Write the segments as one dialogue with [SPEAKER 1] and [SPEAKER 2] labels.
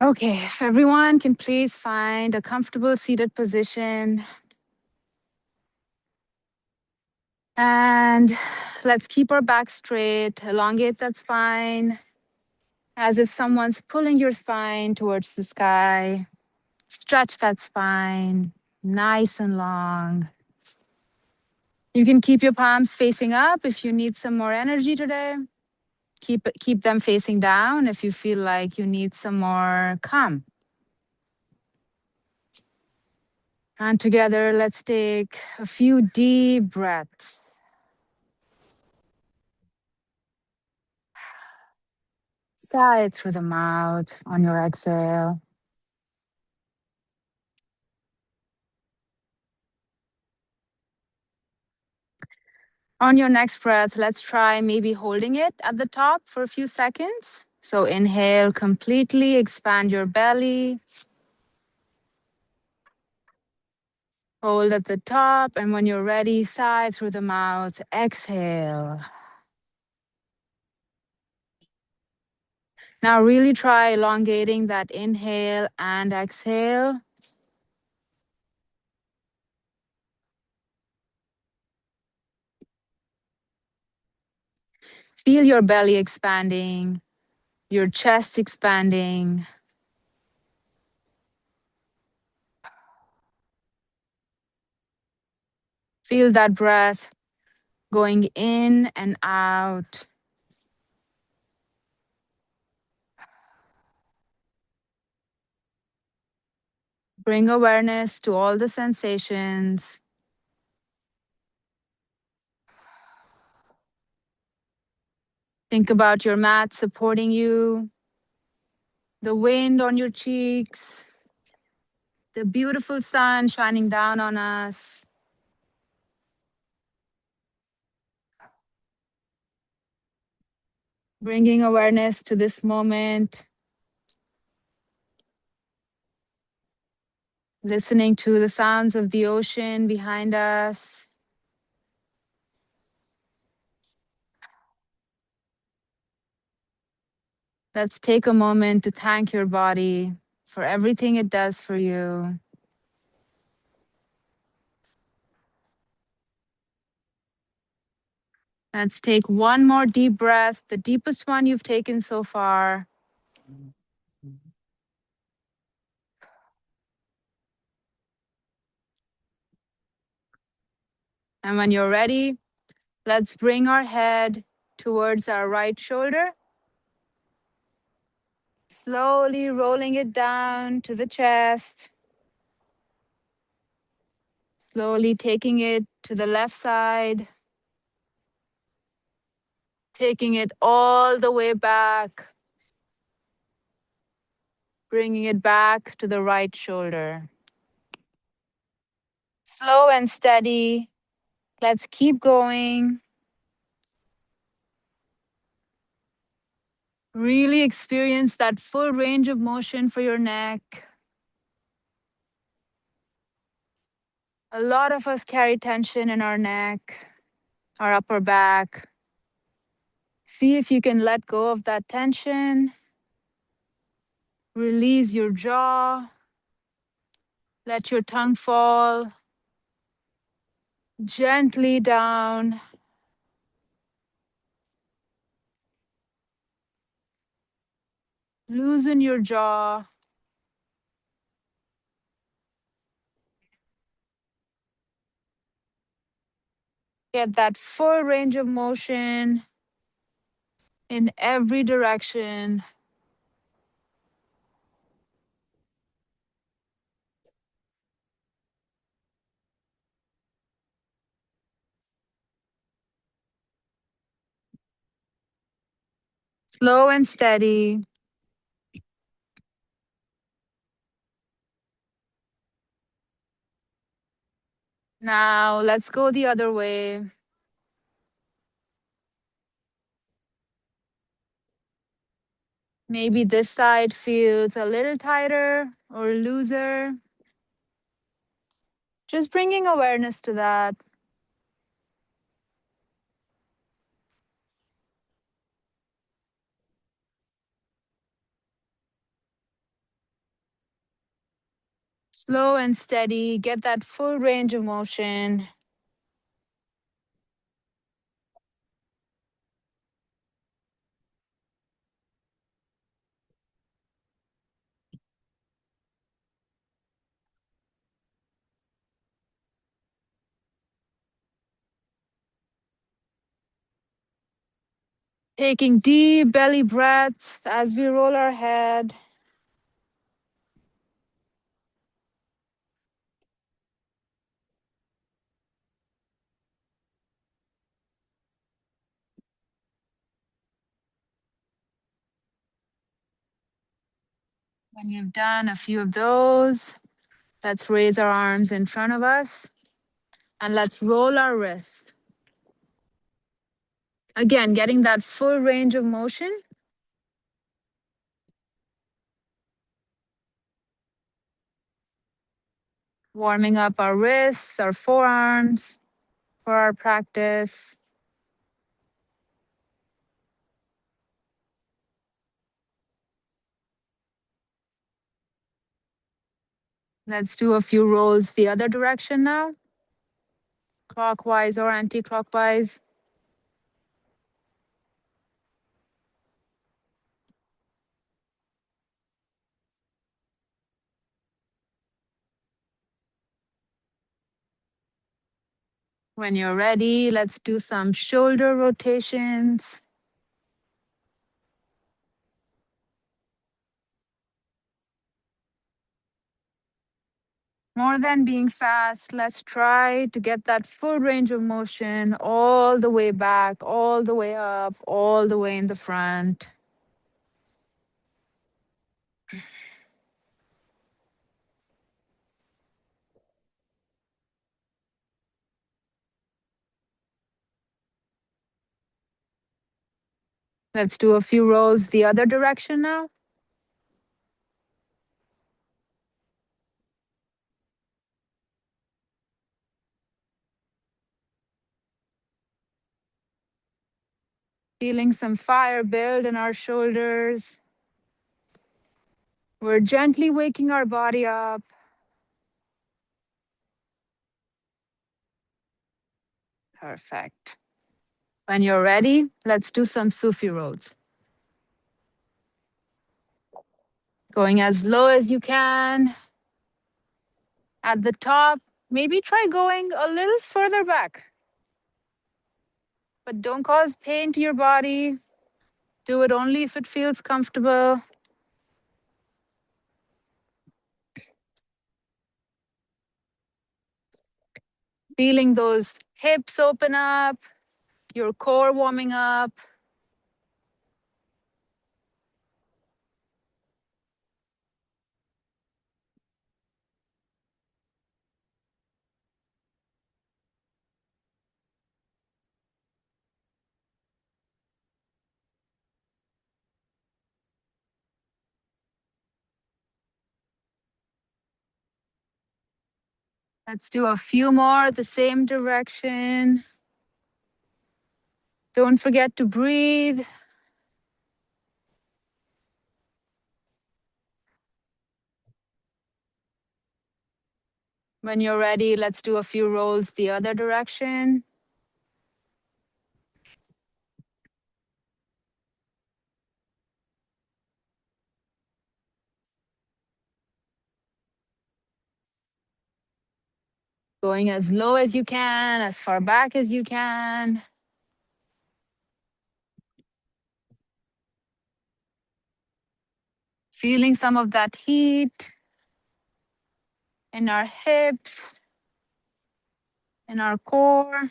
[SPEAKER 1] Okay, if everyone can please find a comfortable seated position. And let's keep our back straight, elongate that spine as if someone's pulling your spine towards the sky. Stretch that spine nice and long. You can keep your palms facing up if you need some more energy today. Keep them facing down if you feel like you need some more calm. And together, let's take a few deep breaths. Sigh through the mouth on your exhale. On your next breath, let's try maybe holding it at the top for a few seconds. So inhale, completely expand your belly. Hold at the top, and when you're ready, sigh through the mouth. Exhale. Now really try elongating that inhale and exhale. Feel your belly expanding, your chest expanding. Feel that breath going in and out. Bring awareness to all the sensations. Think about your mat supporting you, the wind on your cheeks, the beautiful sun shining down on us. Bringing awareness to this moment, listening to the sounds of the ocean behind us. Let's take a moment to thank your body for everything it does for you. Let's take one more deep breath, the deepest one you've taken so far. And when you're ready, let's bring our head towards our right shoulder. Slowly rolling it down to the chest. Slowly taking it to the left side. Taking it all the way back. Bringing it back to the right shoulder. Slow and steady. Let's keep going. Really experience that full range of motion for your neck. A lot of us carry tension in our neck, our upper back. See if you can let go of that tension. Release your jaw. Let your tongue fall gently down. Loosen your jaw. Get that full range of motion in every direction. Slow and steady. Now let's go the other way. Maybe this side feels a little tighter or looser. Just bringing awareness to that. Slow and steady. Get that full range of motion. Taking deep belly breaths as we roll our head. When you've done a few of those, let's raise our arms in front of us and let's roll our wrists. Again, getting that full range of motion. Warming up our wrists, our forearms for our practice. Let's do a few rolls the other direction now, clockwise or anti-clockwise. When you're ready, let's do some shoulder rotations. More than being fast, let's try to get that full range of motion all the way back, all the way up, all the way in the front. Let's do a few rolls the other direction now. Feeling some fire build in our shoulders. We're gently waking our body up. Perfect. When you're ready, let's do some Sufi rolls. Going as low as you can. At the top, maybe try going a little further back. But don't cause pain to your body. Do it only if it feels comfortable. Feeling those hips open up, your core warming up. Let's do a few more the same direction. Don't forget to breathe. When you're ready, let's do a few rolls the other direction. Going as low as you can, as far back as you can. Feeling some of that heat in our hips, in our core.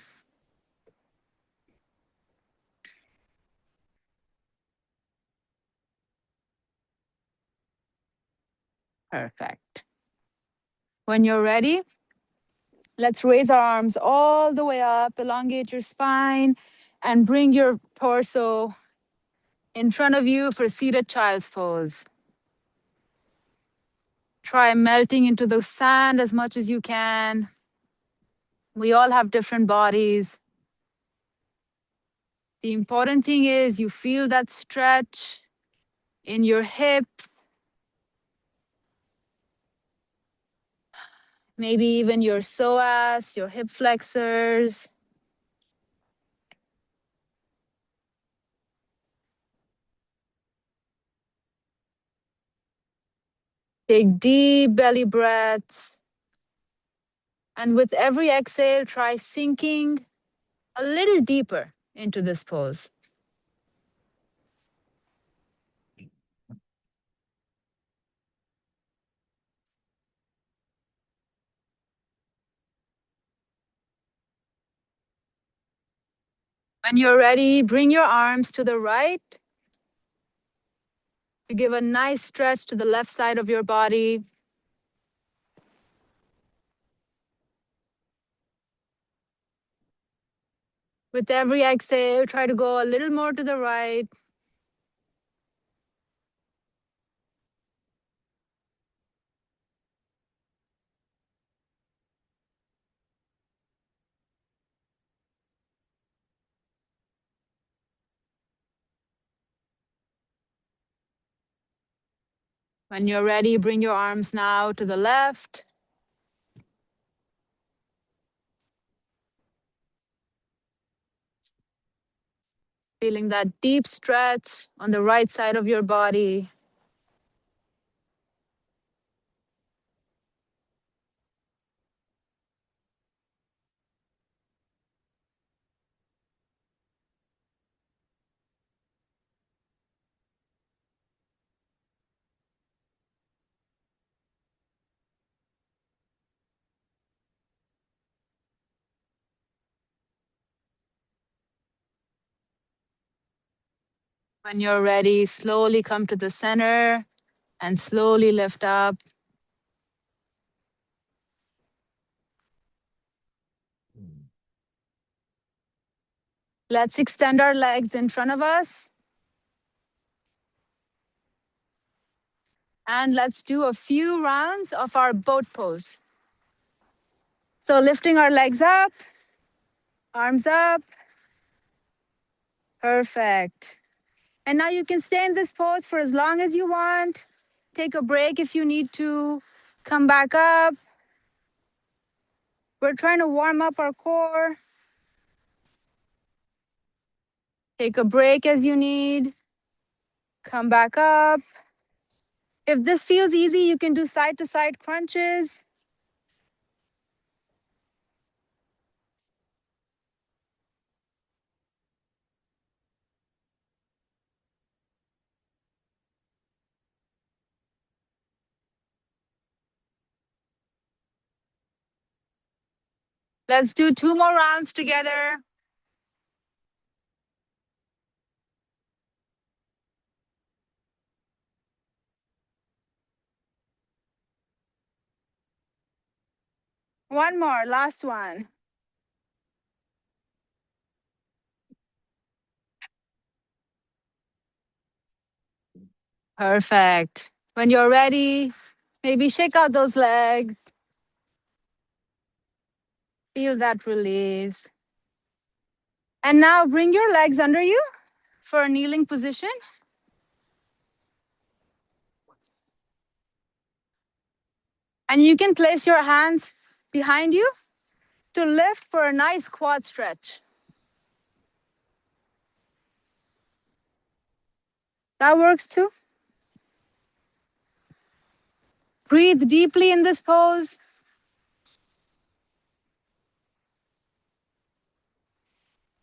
[SPEAKER 1] Perfect. When you're ready, let's raise our arms all the way up, elongate your spine, and bring your torso in front of you for seated child's pose. Try melting into the sand as much as you can. We all have different bodies. The important thing is you feel that stretch in your hips, maybe even your psoas, your hip flexors. Take deep belly breaths. And with every exhale, try sinking a little deeper into this pose. When you're ready, bring your arms to the right to give a nice stretch to the left side of your body. With every exhale, try to go a little more to the right. When you're ready, bring your arms now to the left. Feeling that deep stretch on the right side of your body. When you're ready, slowly come to the center and slowly lift up. Let's extend our legs in front of us. And let's do a few rounds of our boat pose. So lifting our legs up, arms up. Perfect. And now you can stay in this pose for as long as you want. Take a break if you need to. Come back up. We're trying to warm up our core. Take a break as you need. Come back up. If this feels easy, you can do side to side crunches. Let's do 2 more rounds together. One more, last one. Perfect. When you're ready, maybe shake out those legs. Feel that release. And now bring your legs under you for a kneeling position. And you can place your hands behind you to lift for a nice quad stretch. That works too. Breathe deeply in this pose.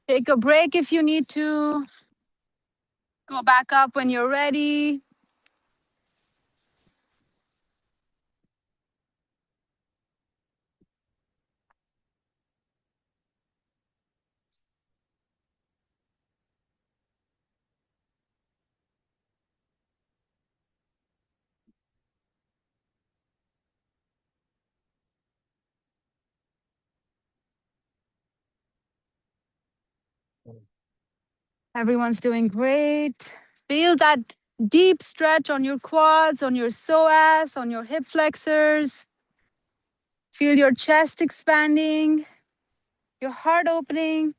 [SPEAKER 1] Take a break if you need to. Go back up when you're ready. Everyone's doing great. Feel that deep stretch on your quads, on your psoas, on your hip flexors. Feel your chest expanding, your heart opening.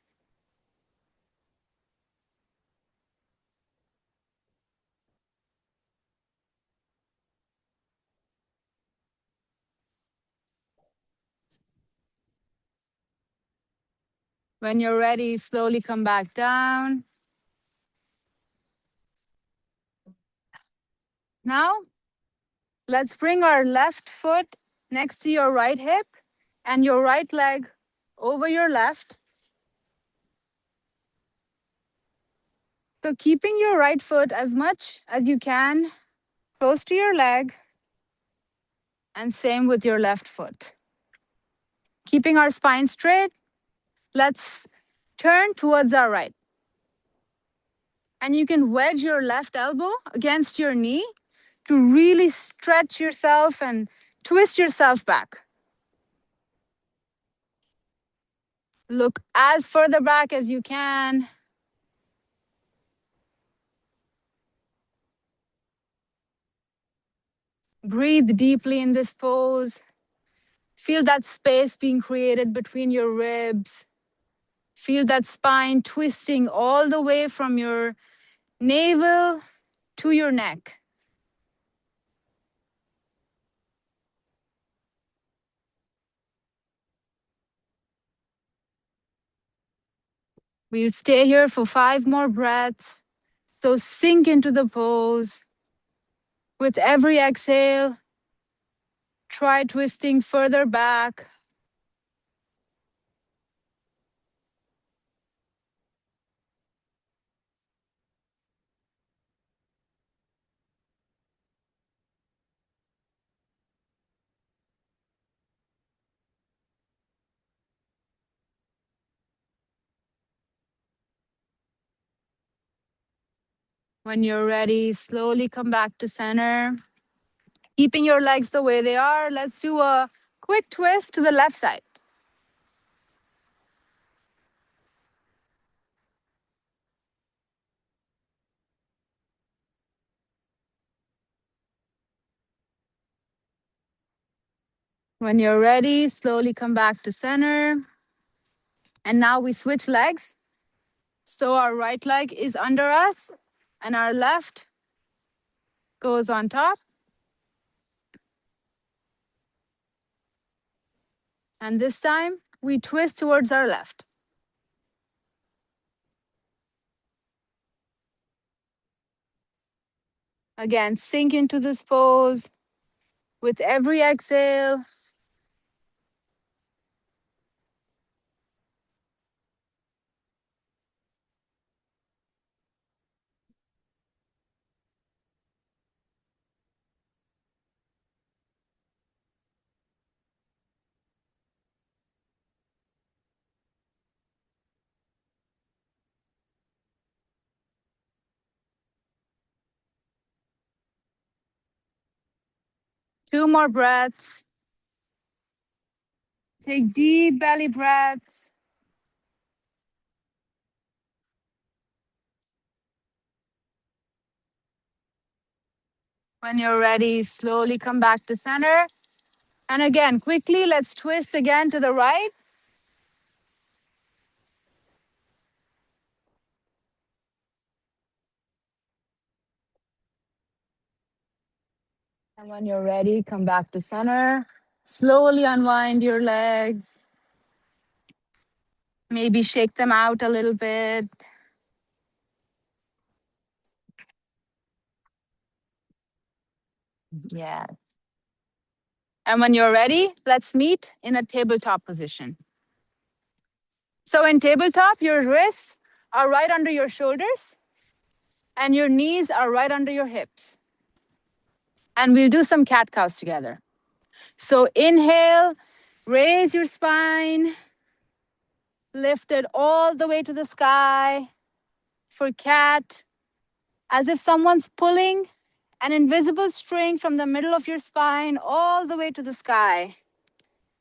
[SPEAKER 1] When you're ready, slowly come back down. Now, let's bring our left foot next to your right hip and your right leg over your left. So keeping your right foot as much as you can close to your leg, and same with your left foot. Keeping our spine straight, let's turn towards our right. And you can wedge your left elbow against your knee to really stretch yourself and twist yourself back. Look as further back as you can. Breathe deeply in this pose. Feel that space being created between your ribs. Feel that spine twisting all the way from your navel to your neck. We'll stay here for 5 more breaths. So sink into the pose. With every exhale, try twisting further back. When you're ready, slowly come back to center. Keeping your legs the way they are, let's do a quick twist to the left side. When you're ready, slowly come back to center. And now we switch legs. So our right leg is under us and our left goes on top. And this time we twist towards our left. Again, sink into this pose. With every exhale, 2 more breaths. Take deep belly breaths. When you're ready, slowly come back to center. And again, quickly, let's twist again to the right. And when you're ready, come back to center. Slowly unwind your legs. Maybe shake them out a little bit. Yeah. And when you're ready, let's meet in a tabletop position. So in tabletop, your wrists are right under your shoulders and your knees are right under your hips. And we'll do some cat cows together. So inhale, raise your spine, lift it all the way to the sky. For cat, as if someone's pulling an invisible string from the middle of your spine all the way to the sky.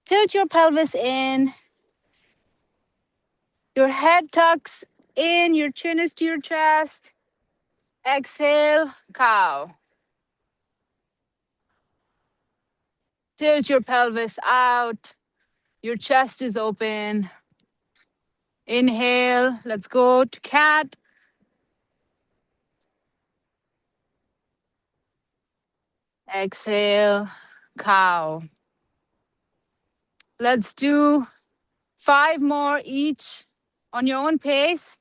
[SPEAKER 1] Tilt your pelvis in. Your head tucks in, your chin is to your chest. Exhale, cow. Tilt your pelvis out. Your chest is open. Inhale, let's go to cat. Exhale, cow. Let's do 5 more each. on your own pace.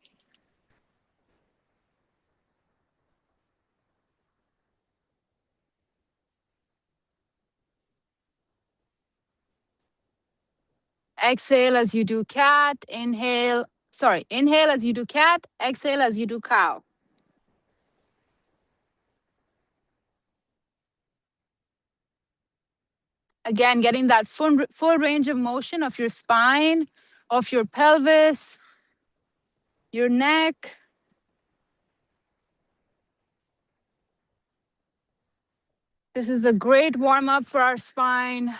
[SPEAKER 1] Exhale as you do cat, inhale as you do cat, exhale as you do cow. Again, getting that full range of motion of your spine, of your pelvis, your neck. This is a great warm up for our spine.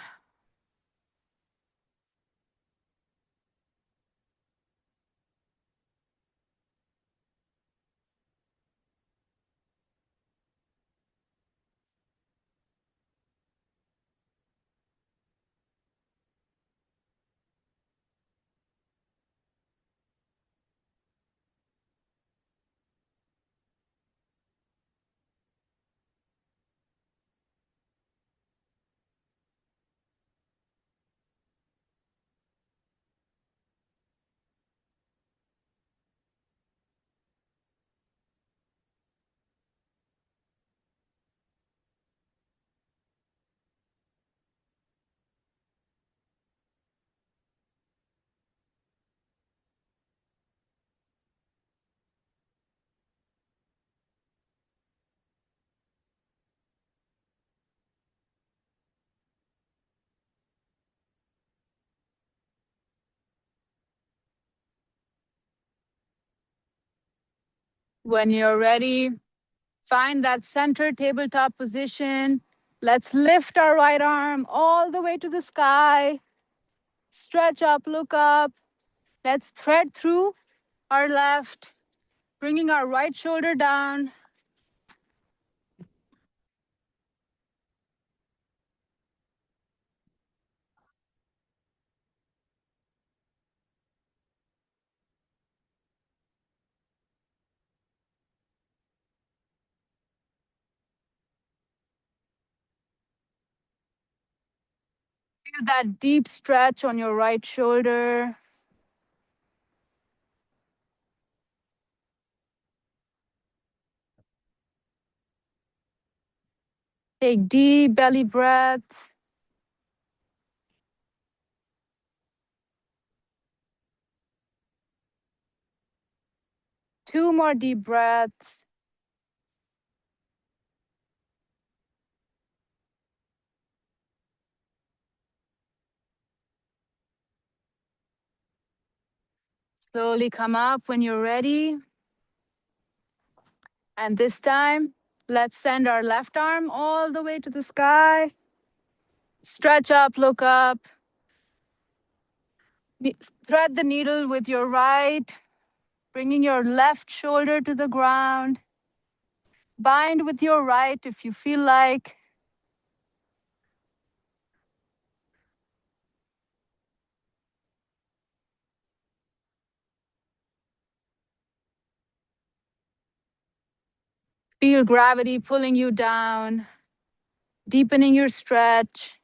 [SPEAKER 1] When you're ready, find that center tabletop position. Let's lift our right arm all the way to the sky. Stretch up, look up. Let's thread through our left, bringing our right shoulder down. Feel that deep stretch on your right shoulder. Take deep belly breaths. 2 more deep breaths. Slowly come up when you're ready. And this time, let's send our left arm all the way to the sky. Stretch up, look up. Thread the needle with your right, bringing your left shoulder to the ground. Bind with your right if you feel like. Feel gravity pulling you down, deepening your stretch.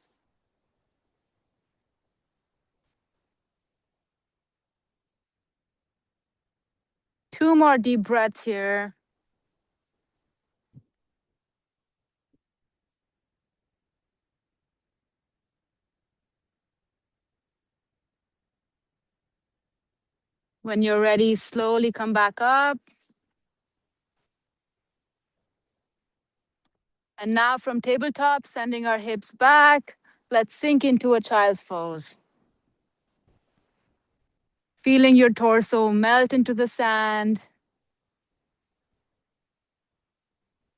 [SPEAKER 1] Two more deep breaths here. When you're ready, slowly come back up. And now from tabletop, sending our hips back, let's sink into a child's pose. Feeling your torso melt into the sand.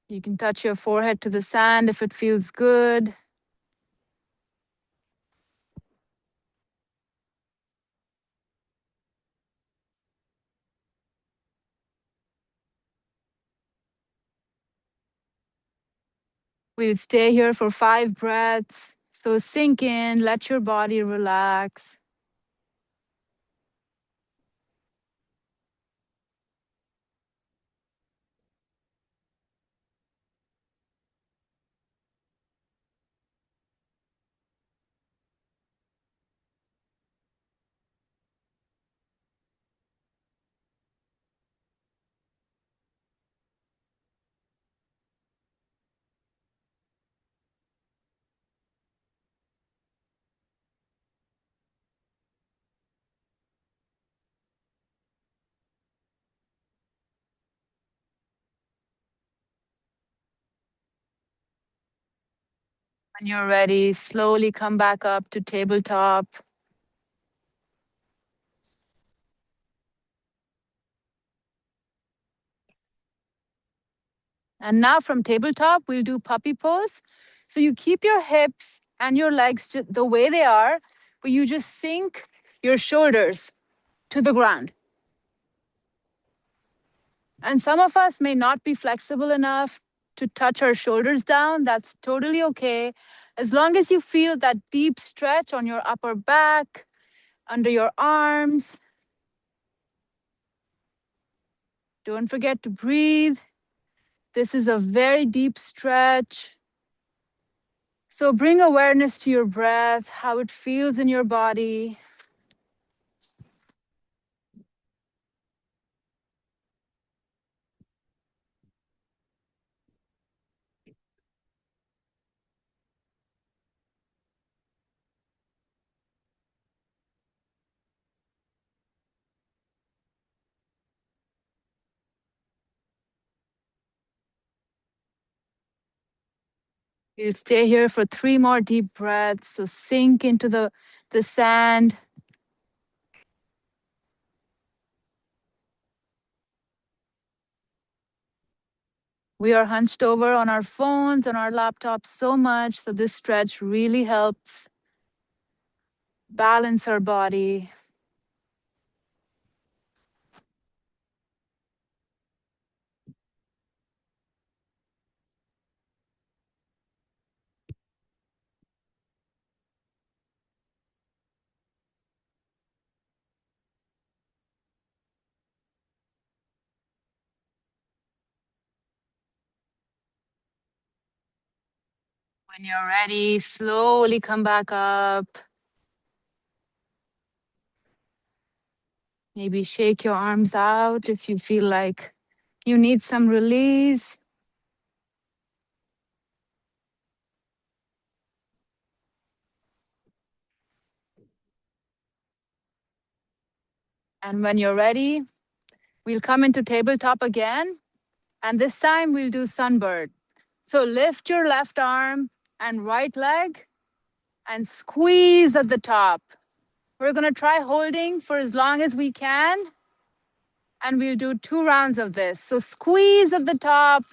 [SPEAKER 1] You can touch your forehead to the sand if it feels good. We would stay here for 5 breaths. So sink in, let your body relax. When you're ready, slowly come back up to tabletop. And now from tabletop, we'll do puppy pose. So you keep your hips and your legs the way they are, but you just sink your shoulders to the ground. And some of us may not be flexible enough to touch our shoulders down. That's totally okay. As long as you feel that deep stretch on your upper back, under your arms. Don't forget to breathe. This is a very deep stretch. So bring awareness to your breath, how it feels in your body. You'll stay here for 3 more deep breaths. So sink into the sand. We are hunched over on our phones, on our laptops so much. So this stretch really helps balance our body. When you're ready, slowly come back up. Maybe shake your arms out if you feel like you need some release. And when you're ready, we'll come into tabletop again. And this time we'll do sunbird. So lift your left arm and right leg and squeeze at the top. We're going to try holding for as long as we can. And we'll do 2 rounds of this. So squeeze at the top.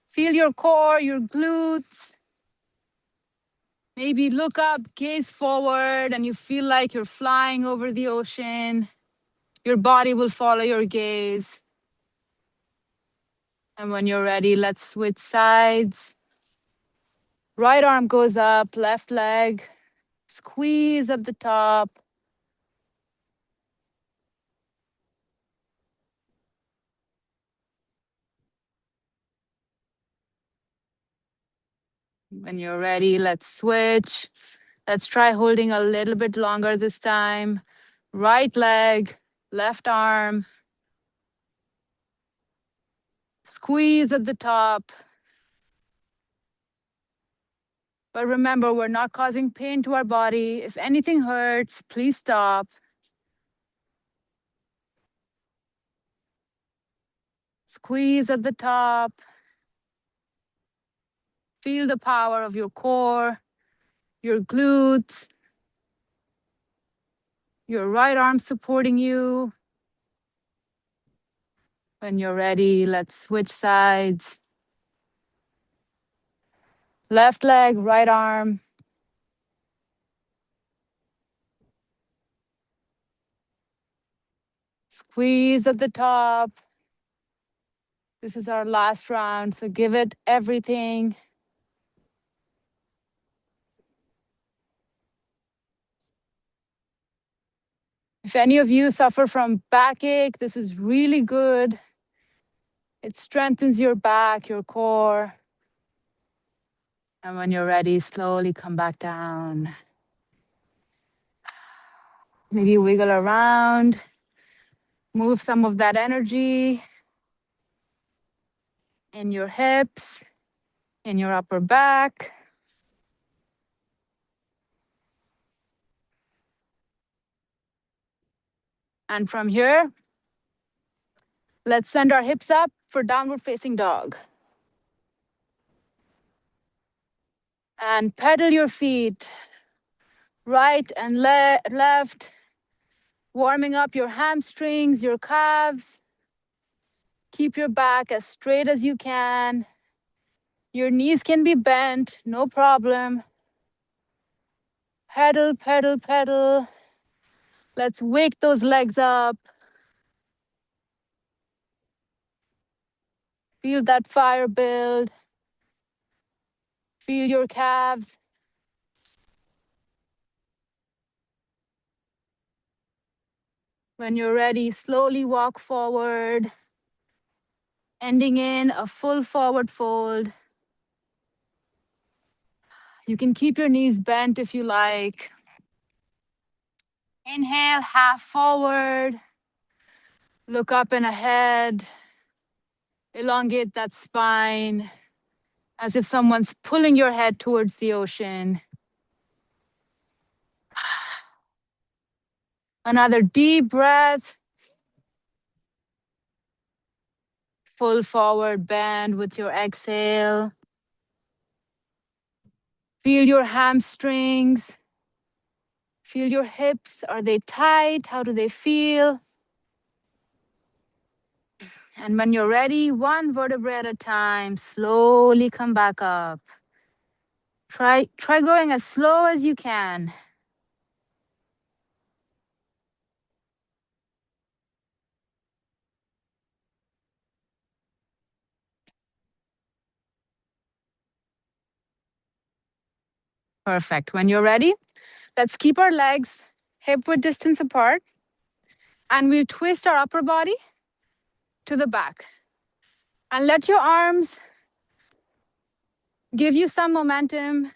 [SPEAKER 1] Feel your core, your glutes. Maybe look up, gaze forward, and you feel like you're flying over the ocean. Your body will follow your gaze. And when you're ready, let's switch sides. Right arm goes up, left leg. Squeeze at the top. When you're ready, let's switch. Let's try holding a little bit longer this time. Right leg, left arm. Squeeze at the top. But remember, we're not causing pain to our body. If anything hurts, please stop. Squeeze at the top. Feel the power of your core, your glutes, your right arm supporting you. When you're ready, let's switch sides. Left leg, right arm. Squeeze at the top. This is our last round, so give it everything. If any of you suffer from backache, this is really good. It strengthens your back, your core. And when you're ready, slowly come back down. Maybe wiggle around, move some of that energy in your hips, in your upper back. And from here, let's send our hips up for downward facing dog. And And pedal your feet right and left, warming up your hamstrings, your calves. Keep your back as straight as you can. Your knees can be bent, no problem. Pedal, pedal, pedal. Let's wake those legs up. Feel that fire build. Feel your calves. When you're ready, slowly walk forward, ending in a full forward fold. You can keep your knees bent if you like. Inhale, half forward. Look up and ahead. Elongate that spine as if someone's pulling your head towards the ocean. Another deep breath. Full forward bend with your exhale. Feel your hamstrings. Feel your hips. Are they tight? How do they feel? And when you're ready, one vertebrae at a time, slowly come back up. Try going as slow as you can. Perfect. When you're ready, let's keep our legs hip-width distance apart. And we'll twist our upper body to the back. And let your arms give you some momentum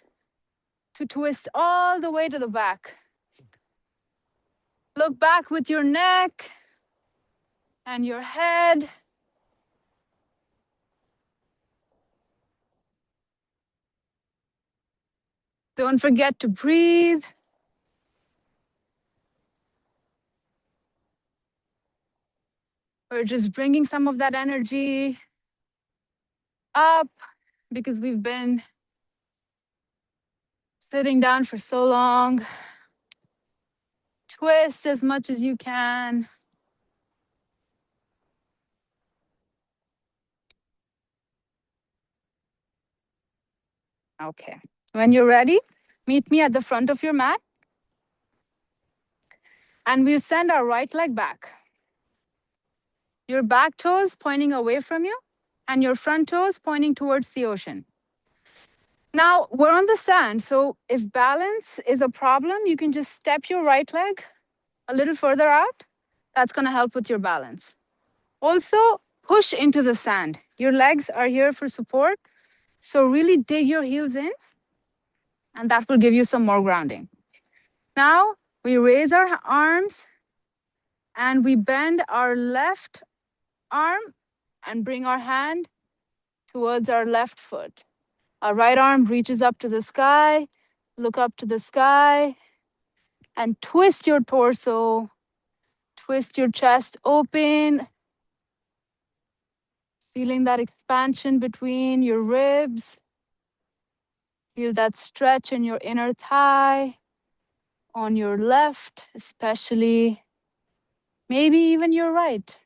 [SPEAKER 1] to twist all the way to the back. Look back with your neck and your head. Don't forget to breathe. We're just bringing some of that energy up because we've been sitting down for so long. Twist as much as you can. Okay. When you're ready, meet me at the front of your mat. And we'll send our right leg back. Your back toes pointing away from you and your front toes pointing towards the ocean. Now, we're on the sand, so if balance is a problem, you can just step your right leg a little further out. That's going to help with your balance. Also, push into the sand. Your legs are here for support, so really dig your heels in, and that will give you some more grounding. Now, we raise our arms, and we bend our left arm and bring our hand towards our left foot. Our right arm reaches up to the sky. Look up to the sky and twist your torso. Twist your chest open. Feeling that expansion between your ribs. Feel that stretch in your inner thigh, on your left, especially. Maybe even your right.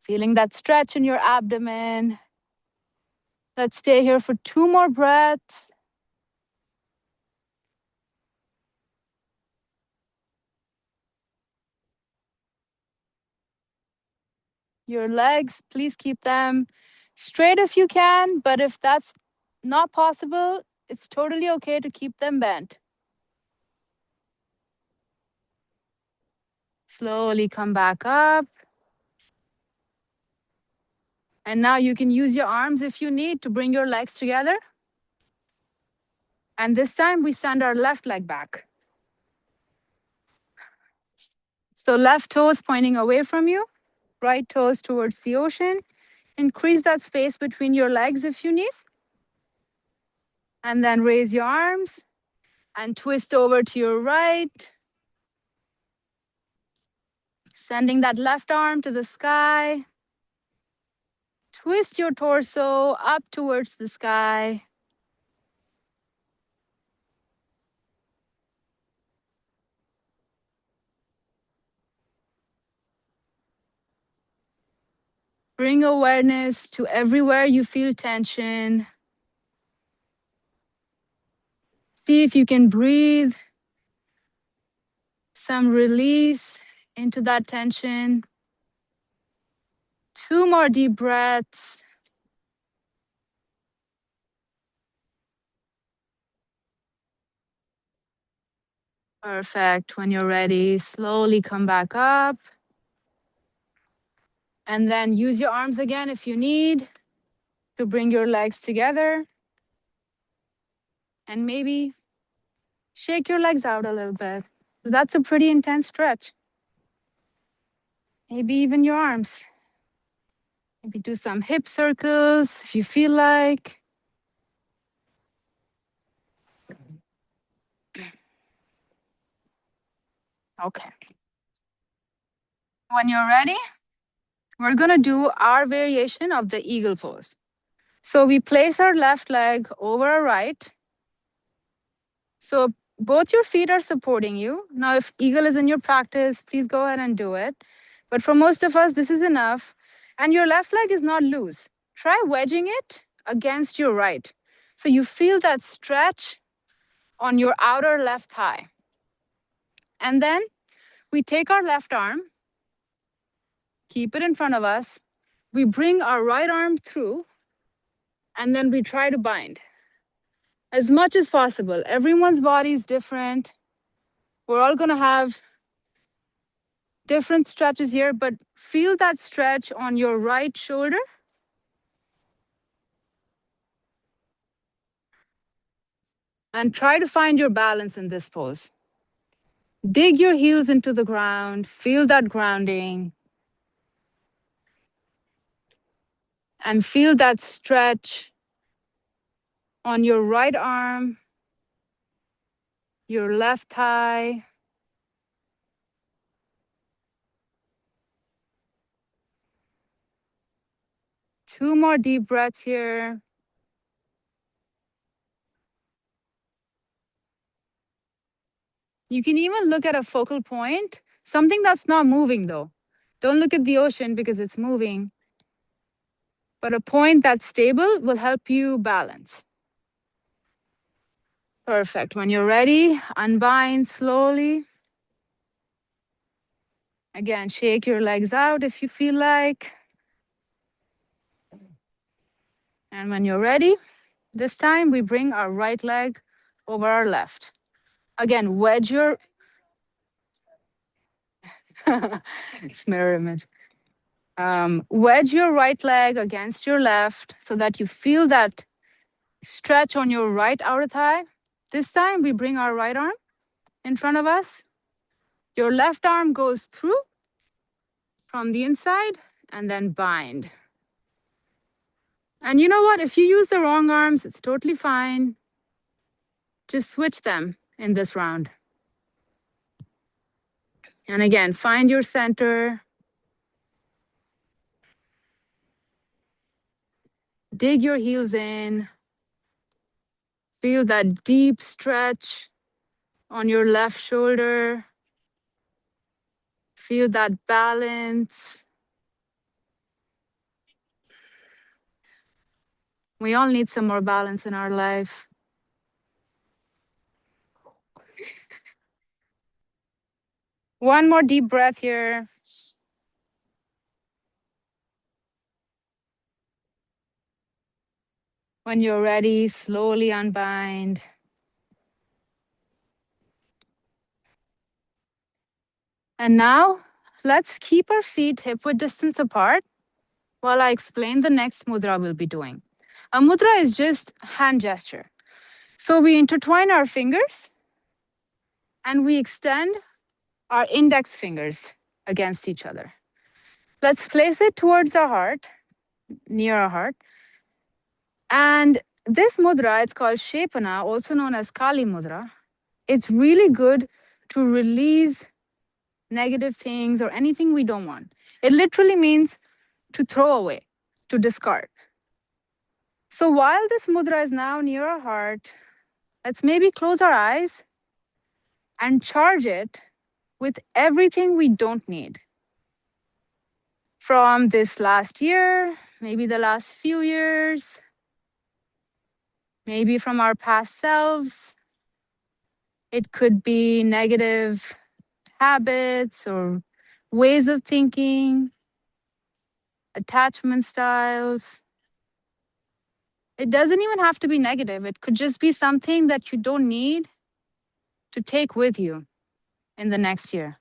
[SPEAKER 1] Feeling that stretch in your abdomen. Let's stay here for 2 more breaths. Your legs, please keep them straight if you can, but if that's not possible, it's totally okay to keep them bent. Slowly come back up. And now you can use your arms if you need to bring your legs together. And this time we send our left leg back. So left toes pointing away from you, right toes towards the ocean. Increase that space between your legs if you need. And then raise your arms and twist over to your right. Sending that left arm to the sky. Twist your torso up towards the sky. Bring awareness to everywhere you feel tension. See if you can breathe some release into that tension. 2 more deep breaths. Perfect. When you're ready, slowly come back up. And then use your arms again if you need to bring your legs together. And maybe shake your legs out a little bit. That's a pretty intense stretch. Maybe even your arms. Maybe do some hip circles if you feel like. Okay. When you're ready, we're gonna do our variation of the eagle pose. So we place our left leg over our right. So both your feet are supporting you. Now, if eagle is in your practice, please go ahead and do it. But for most of us, this is enough. And your left leg is not loose. Try wedging it against your right. So you feel that stretch on your outer left thigh. And then we take our left arm, keep it in front of us. We bring our right arm through, and then we try to bind as much as possible. Everyone's body is different. We're all going to have different stretches here, but feel that stretch on your right shoulder. And try to find your balance in this pose. Dig your heels into the ground, feel that grounding, and feel that stretch on your right arm, your left thigh. Two more deep breaths here. You can even look at a focal point, something that's not moving though. Don't look at the ocean because it's moving. But a point that's stable will help you balance. Perfect. When you're ready, unbind slowly. Again, shake your legs out if you feel like. And when you're ready, this time we bring our right leg over our left. Again, wedge your it's mirror image. Wedge your right leg against your left so that you feel that stretch on your right outer thigh. This time we bring our right arm in front of us. Your left arm goes through from the inside and then bind. And you know what? If you use the wrong arms, it's totally fine. Just switch them in this round. And again, find your center. Dig your heels in. Feel that deep stretch on your left shoulder. Feel that balance. We all need some more balance in our life. One more deep breath here. When you're ready, slowly unbind. And now, let's keep our feet hip-width distance apart while I explain the next mudra we'll be doing. A mudra is just hand gesture. So we intertwine our fingers and we extend our index fingers against each other. Let's place it towards our heart, near our heart. And this mudra, it's called Shepana, also known as Kali Mudra. It's really good to release negative things or anything we don't want. It literally means to throw away, to discard. So while this mudra is now near our heart, let's maybe close our eyes and charge it with everything we don't need from this last year, maybe the last few years, maybe from our past selves. It could be negative habits or ways of thinking, attachment styles. It doesn't even have to be negative. It could just be something that you don't need to take with you in the next year.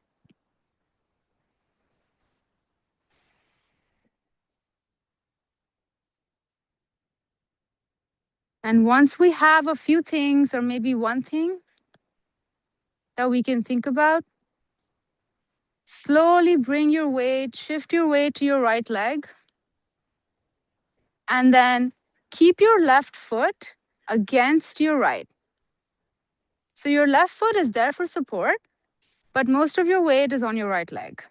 [SPEAKER 1] And once we have a few things, or maybe one thing that we can think about, slowly bring your weight, shift your weight to your right leg, and then keep your left foot against your right. So your left foot is there for support, but most of your weight is on your right leg.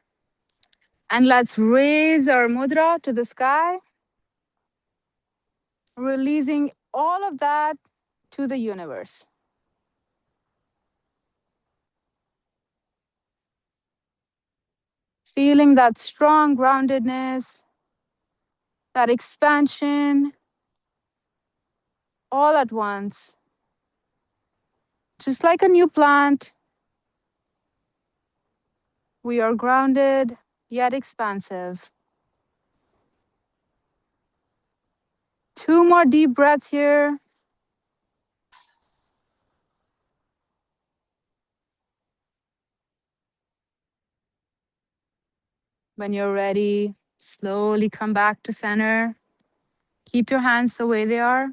[SPEAKER 1] And let's raise our mudra to the sky, releasing all of that to the universe. Feeling that strong groundedness, that expansion, all at once. Just like a new plant, we are grounded yet expansive. 2 more deep breaths here. When you're ready, slowly come back to center. Keep your hands the way they are.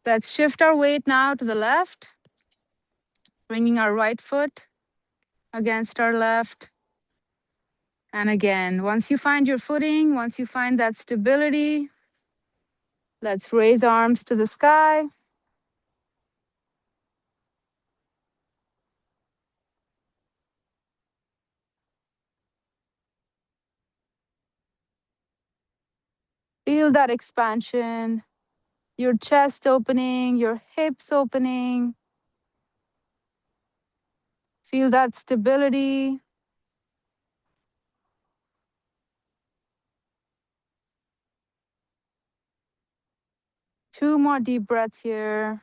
[SPEAKER 1] Let's shift our weight now to the left, bringing our right foot against our left. And again, once you find your footing, once you find that stability, let's raise arms to the sky. Feel that expansion, your chest opening, your hips opening. Feel that stability. 2 more deep breaths here.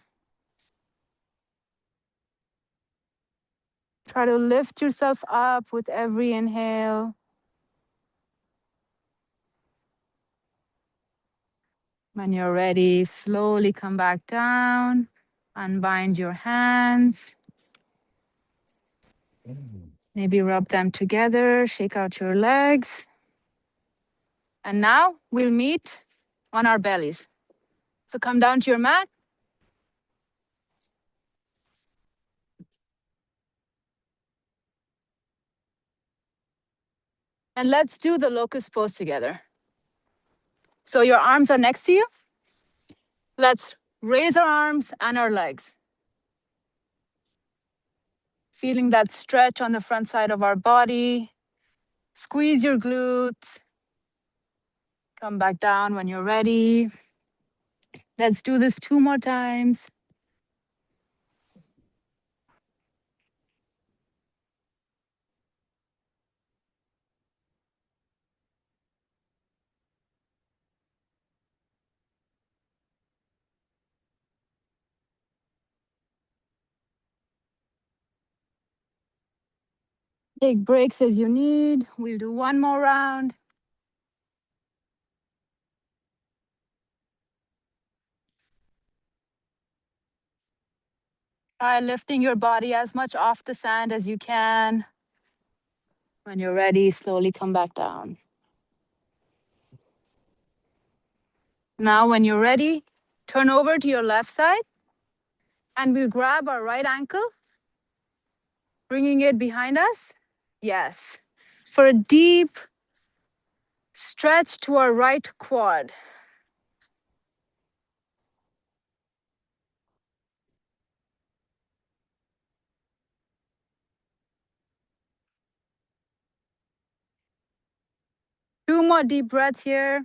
[SPEAKER 1] Try to lift yourself up with every inhale. When you're ready, slowly come back down. Unbind your hands. Maybe rub them together, shake out your legs. And now we'll meet on our bellies. So come down to your mat. And let's do the locust pose together. So your arms are next to you. Let's raise our arms and our legs. Feeling that stretch on the front side of our body. Squeeze your glutes. Come back down when you're ready. Let's do this 2 more times. Take breaks as you need. We'll do 1 more round. Try lifting your body as much off the sand as you can. When you're ready, slowly come back down. Now, when you're ready, turn over to your left side and we'll grab our right ankle, bringing it behind us. Yes. For a deep stretch to our right quad. Two more deep breaths here.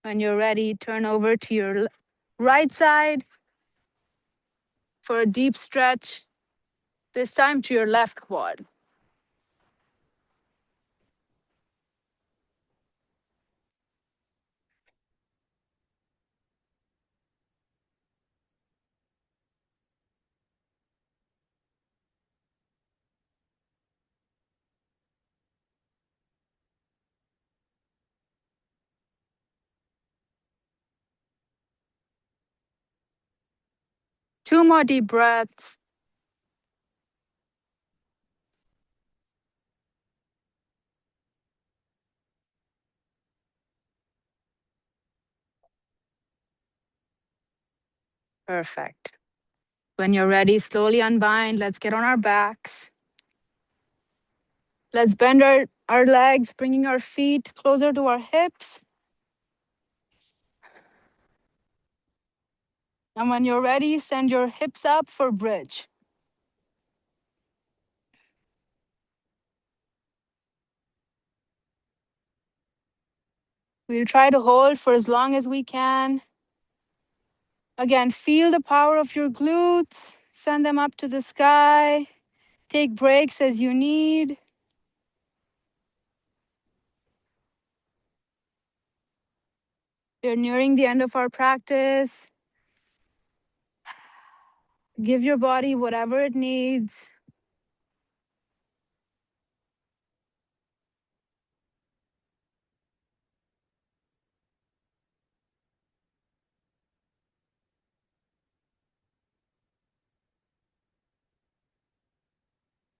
[SPEAKER 1] When you're ready, turn over to your right side for a deep stretch, this time to your left quad. Two more deep breaths. Perfect. When you're ready, slowly unbind. Let's get on our backs. Let's bend our legs, bringing our feet closer to our hips. And when you're ready, send your hips up for bridge. We'll try to hold for as long as we can. Again, feel the power of your glutes. Send them up to the sky. Take breaks as you need. We're nearing the end of our practice. Give your body whatever it needs.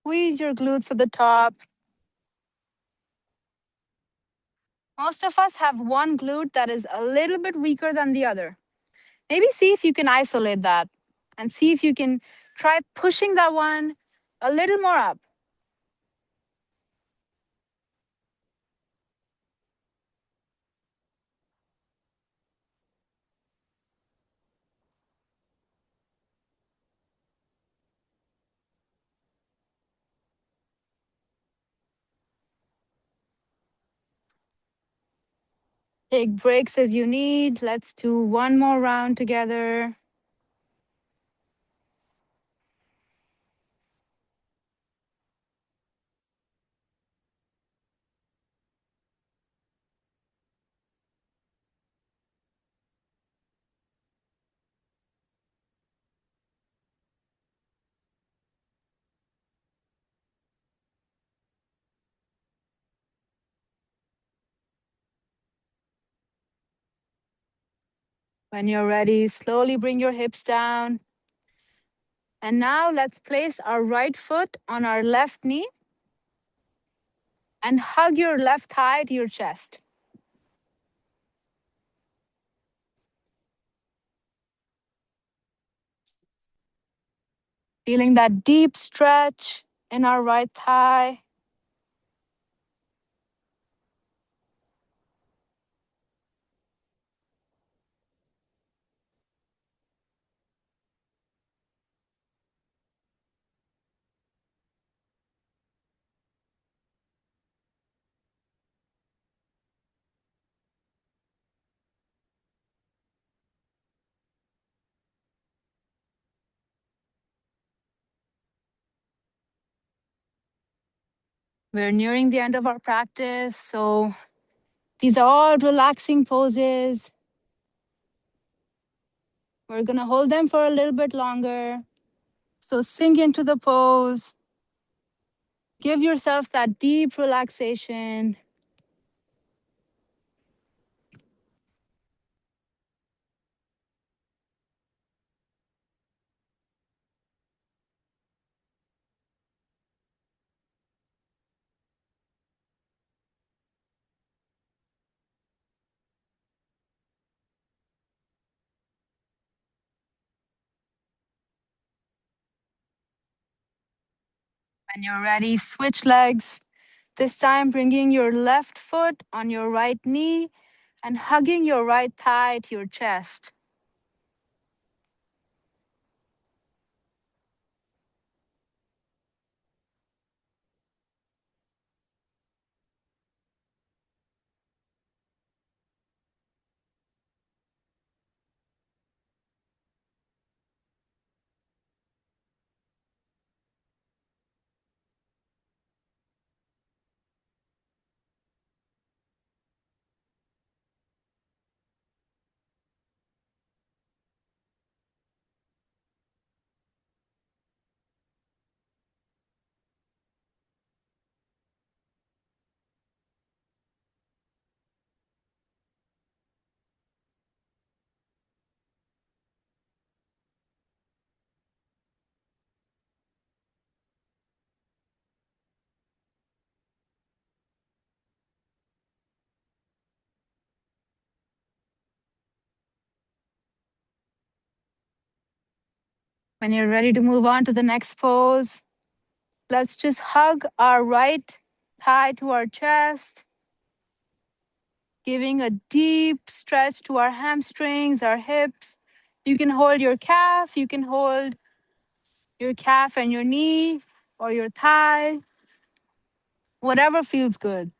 [SPEAKER 1] Squeeze your glutes to the top. Most of us have one glute that is a little bit weaker than the other. Maybe see if you can isolate that and see if you can try pushing that one a little more up. Take breaks as you need. Let's do one more round together. When you're ready, slowly bring your hips down. And now let's place our right foot on our left knee and hug your left thigh to your chest. Feeling that deep stretch in our right thigh. We're nearing the end of our practice, so these are all relaxing poses. We're gonna hold them for a little bit longer. So sink into the pose. Give yourself that deep relaxation. When you're ready, switch legs. This time, bringing your left foot on your right knee and hugging your right thigh to your chest. When you're ready to move on to the next pose, let's just hug our right thigh to our chest, giving a deep stretch to our hamstrings, our hips. You can hold your calf, you can hold your calf and your knee or your thigh, whatever feels good.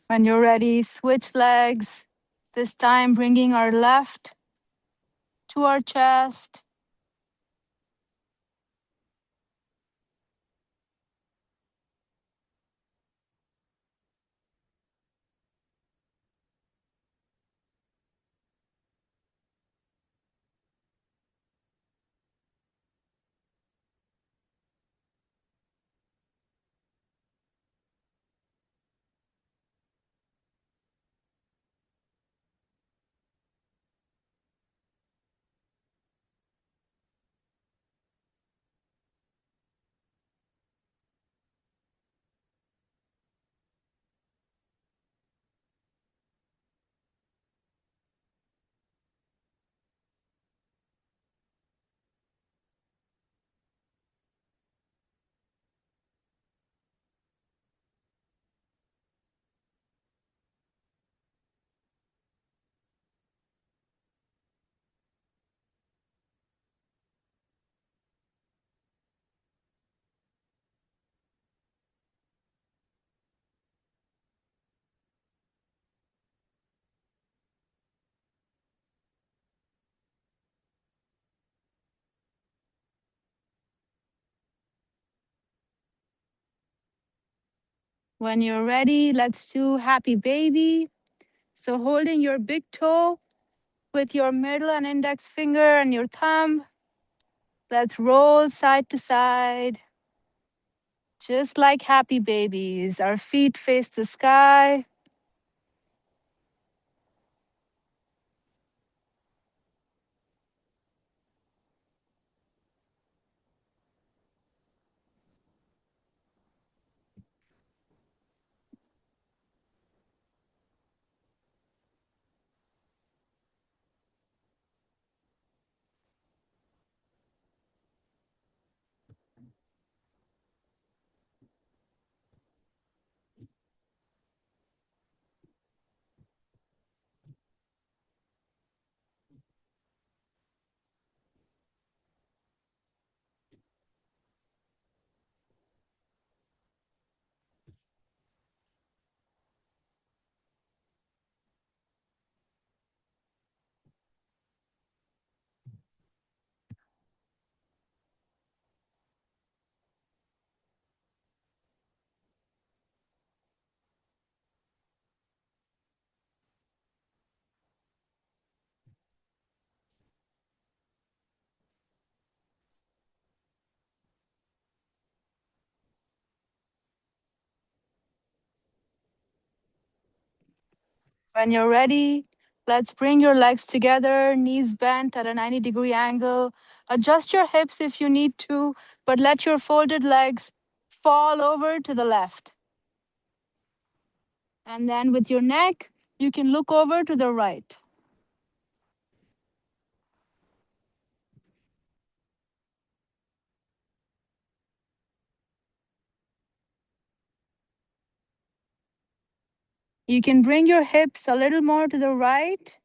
[SPEAKER 1] When you're ready, switch legs. This time, bringing our left to our chest. When you're ready, let's do happy baby. So, holding your big toe with your middle and index finger and your thumb, let's roll side to side, just like happy babies. Our feet face the sky. When you're ready, let's bring your legs together, knees bent at a 90-degree angle. Adjust your hips if you need to, but let your folded legs fall over to the left. And then with your neck, you can look over to the right. You can bring your hips a little more to the right.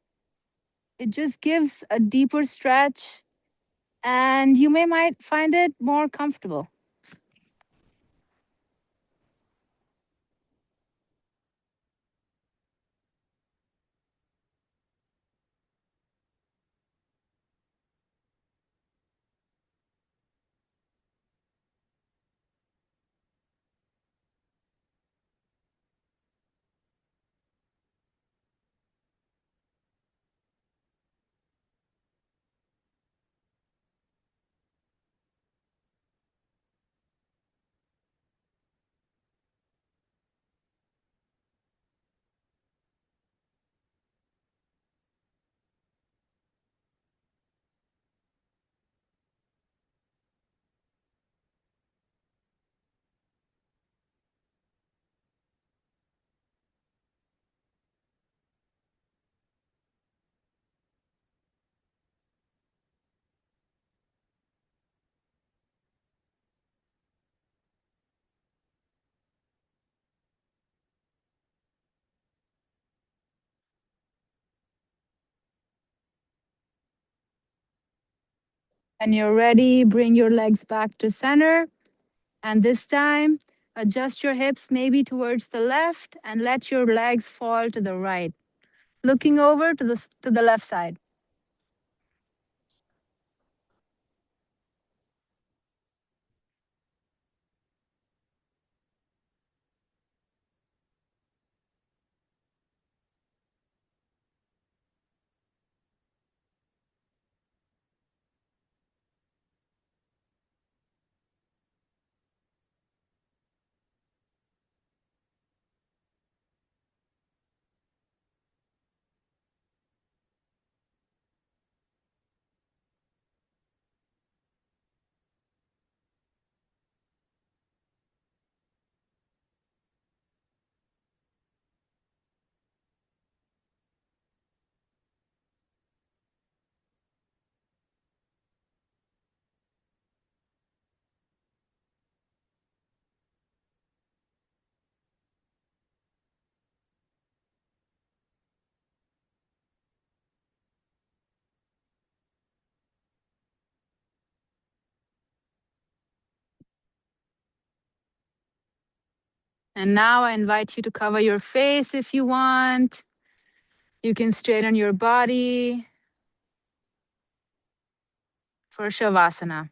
[SPEAKER 1] It just gives a deeper stretch and you might find it more comfortable. When you're ready, bring your legs back to center. And this time, adjust your hips maybe towards the left and let your legs fall to the right, looking over to the left side. And now I invite you to cover your face if you want. You can straighten your body for Shavasana.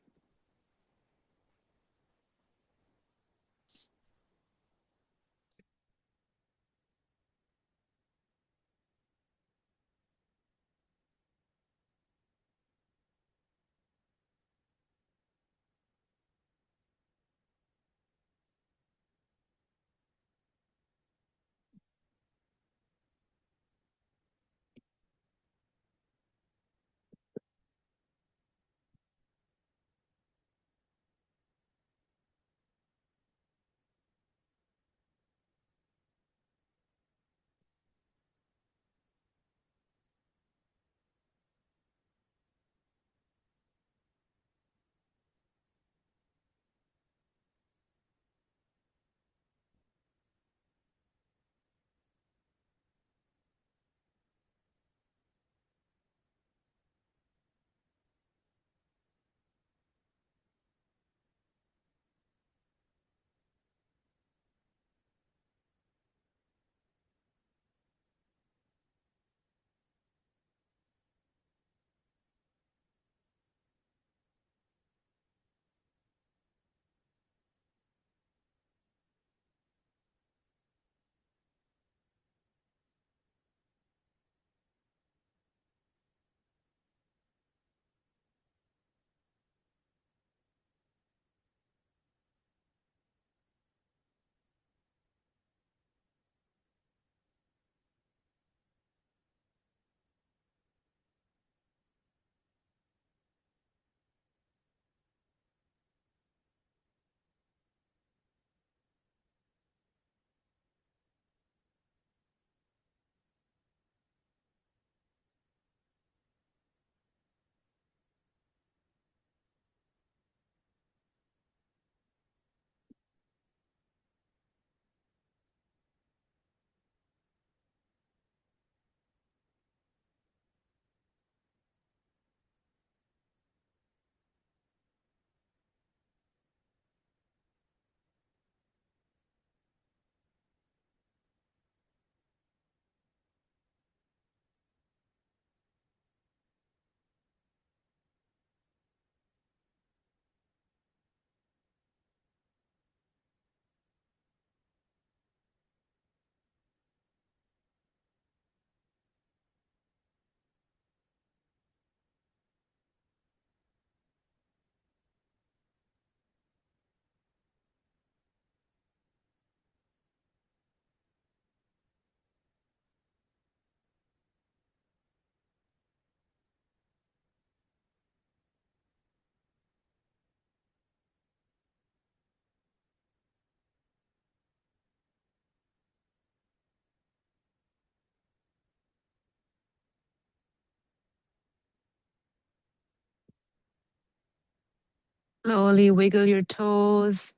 [SPEAKER 1] Slowly wiggle your toes,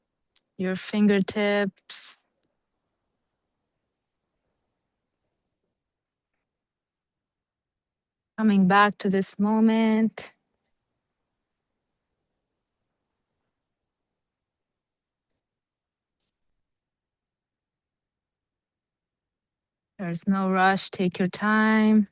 [SPEAKER 1] your fingertips. Coming back to this moment. There's no rush. Take your time.